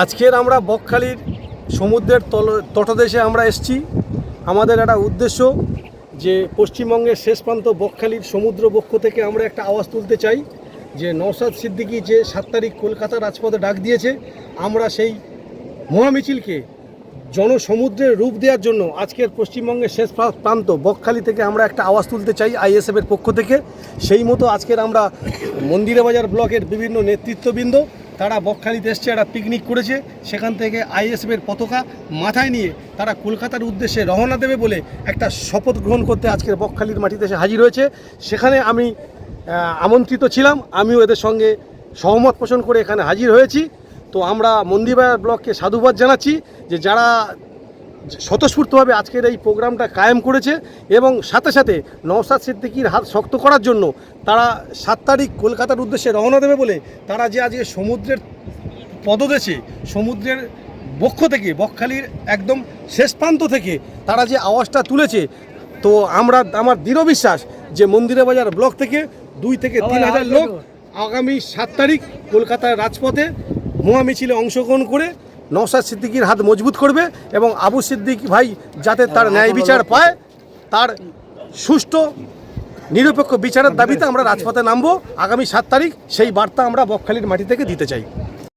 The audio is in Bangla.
আজকের আমরা বকখালির সমুদ্রের তটদেশে আমরা এসেছি। আমাদের একটা উদ্দেশ্য যে পশ্চিমবঙ্গের শেষ প্রান্ত বকখালির সমুদ্র বক্ষ থেকে আমরা একটা আওয়াজ তুলতে চাই যে নওশাদ সিদ্দিকী যে 7 তারিখ কলকাতা রাজপথে ডাক দিয়েছে, আমরা সেই মহামিছিলকে জনসমুদ্রের রূপ দেওয়ার জন্য আজকের পশ্চিমবঙ্গের শেষ প্রান্ত বকখালি থেকে আমরা একটা আওয়াজ তুলতে চাই আইএসএফের পক্ষ থেকে। সেই মতো আজকের আমরা মন্দিরাবাজার ব্লকের বিভিন্ন নেতৃত্ববৃন্দ তারা বকখালিতে এসছে, একটা পিকনিক করেছে। সেখান থেকে আইএসএফের পতাকা মাথায় নিয়ে তারা কলকাতার উদ্দেশ্যে রওনা দেবে বলে একটা শপথ গ্রহণ করতে আজকের বকখালির মাটিতে এসে হাজির হয়েছে। সেখানে আমি আমন্ত্রিত ছিলাম, আমিও এদের সঙ্গে সহমত পোষণ করে এখানে হাজির হয়েছি। তো আমরা মন্দিরবাজার ব্লককে সাধুবাদ জানাচ্ছি যে যারা স্বতঃস্ফূর্তভাবে আজকের এই প্রোগ্রামটা কায়েম করেছে এবং সাথে সাথে নওশাদ সিদ্দিকীর হাত শক্ত করার জন্য তারা 7 তারিখ কলকাতার উদ্দেশ্যে রওনা দেবে বলে তারা যে আজকে সমুদ্রের পদদেশে সমুদ্রের বক্ষ থেকে বকখালির একদম শেষ প্রান্ত থেকে তারা যে আওয়াজটা তুলেছে, তো আমার দৃঢ় বিশ্বাস যে মন্দিরাবাজার ব্লক থেকে 2 থেকে 3 হাজার লোক আগামী 7 তারিখ কলকাতার রাজপথে মহামিছিলে অংশগ্রহণ করে নওশাদ সিদ্দিকীর হাত মজবুত করবে এবং আবু সিদ্দিক ভাই যাতে তার ন্যায় বিচার পায়, তার সুষ্ঠু নিরপেক্ষ বিচারের দাবিতে আমরা রাজপথে নামবো আগামী 7 তারিখ। সেই বার্তা আমরা বকখালির মাটি থেকে দিতে চাই।